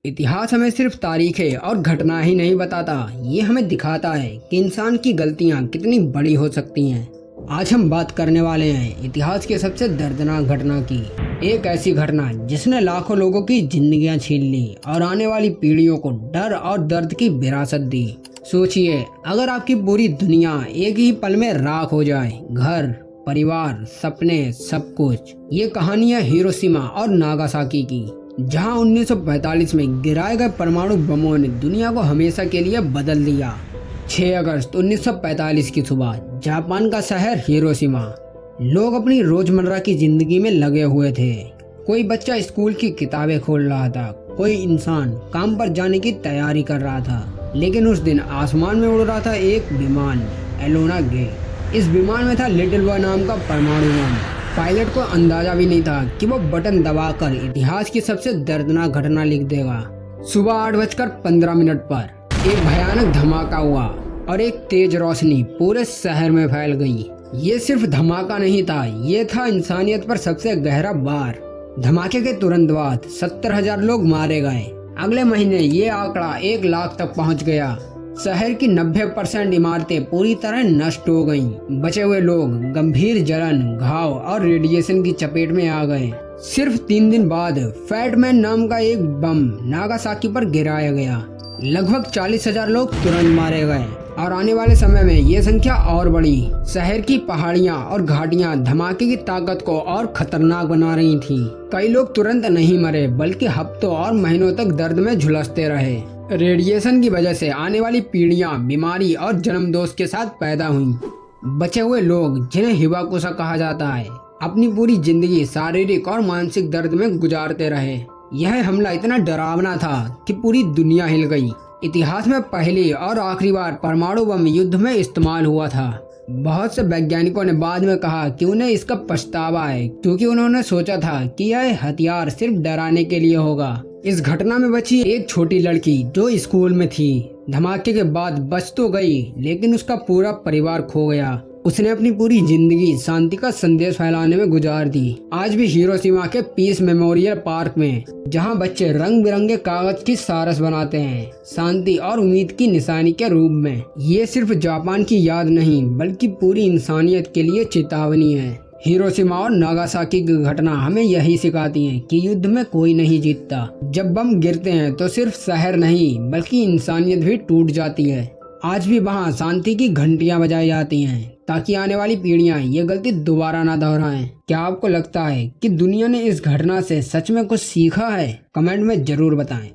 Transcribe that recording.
इतिहास हमें सिर्फ तारीखें और घटना ही नहीं बताता, ये हमें दिखाता है कि इंसान की गलतियां कितनी बड़ी हो सकती हैं। आज हम बात करने वाले हैं इतिहास के सबसे दर्दनाक घटना की। एक ऐसी घटना जिसने लाखों लोगों की जिंदगियां छीन ली और आने वाली पीढ़ियों को डर और दर्द की विरासत दी। सोचिए, अगर आपकी पूरी दुनिया एक ही पल में राख हो जाए, घर, परिवार, सपने, सब कुछ। ये कहानी है हिरोशिमा और नागासाकी की, जहां 1945 में गिराए गए परमाणु बमों ने दुनिया को हमेशा के लिए बदल दिया। 6 अगस्त 1945 की सुबह जापान का शहर हिरोशिमा। लोग अपनी रोजमर्रा की जिंदगी में लगे हुए थे। कोई बच्चा स्कूल की किताबें खोल रहा था, कोई इंसान काम पर जाने की तैयारी कर रहा था। लेकिन उस दिन आसमान में उड़ रहा था एक विमान, एलोना गे। इस विमान में था लिटिल बॉय नाम का परमाणु बम। पायलट को अंदाजा भी नहीं था कि वो बटन दबाकर इतिहास की सबसे दर्दनाक घटना लिख देगा। सुबह 8:15 पर एक भयानक धमाका हुआ और एक तेज रोशनी पूरे शहर में फैल गई। ये सिर्फ धमाका नहीं था, ये था इंसानियत पर सबसे गहरा वार। धमाके के तुरंत बाद 70,000 लोग मारे गए। अगले महीने ये आंकड़ा 1 लाख तक पहुंच गया। शहर की 90% इमारतें पूरी तरह नष्ट हो गईं। बचे हुए लोग गंभीर जलन, घाव और रेडिएशन की चपेट में आ गए। सिर्फ 3 दिन बाद फैटमैन नाम का एक बम नागासाकी पर गिराया गया। लगभग 40,000 लोग तुरंत मारे गए और आने वाले समय में ये संख्या और बढ़ी। शहर की पहाड़ियां और घाटियां धमाके की ताकत को और खतरनाक बना रही थीं। कई लोग तुरंत नहीं मरे, बल्कि हफ्तों और महीनों तक दर्द में झुलसते रहे। रेडिएशन की वजह से आने वाली पीढ़ियां बीमारी और जन्मदोष के साथ पैदा हुईं। बचे हुए लोग, जिन्हें हिबाकुशा कहा जाता है, अपनी पूरी जिंदगी शारीरिक और मानसिक दर्द में गुजारते रहे। यह हमला इतना डरावना था कि पूरी दुनिया हिल गई। इतिहास में पहली और आखिरी बार परमाणु बम युद्ध में इस्तेमाल हुआ था। बहुत से वैज्ञानिकों ने बाद में कहा कि उन्हें इसका पछतावा है, क्योंकि उन्होंने सोचा था कि यह हथियार सिर्फ डराने के लिए होगा। इस घटना में बची एक छोटी लड़की जो स्कूल में थी। धमाके के बाद बच तो गई, लेकिन उसका पूरा परिवार खो गया। उसने अपनी पूरी जिंदगी शांति का संदेश फैलाने में गुजार दी। आज भी हिरोशिमा के पीस मेमोरियल पार्क में, जहां बच्चे रंग बिरंगे कागज की सारस बनाते हैं, शांति और उम्मीद की निशानी के रूप में। ये सिर्फ जापान की याद नहीं, बल्कि पूरी इंसानियत के लिए चेतावनी है। हिरोशिमा और नागासाकी की घटना हमें यही सिखाती है कि युद्ध में कोई नहीं जीतता। जब बम गिरते हैं तो सिर्फ शहर नहीं, बल्कि इंसानियत भी टूट जाती है। आज भी वहाँ शांति की घंटियां बजाई जाती हैं, ताकि आने वाली पीढ़ियां ये गलती दोबारा ना दोहराएं। क्या आपको लगता है कि दुनिया ने इस घटना से सच में कुछ सीखा है? कमेंट में जरूर बताएं।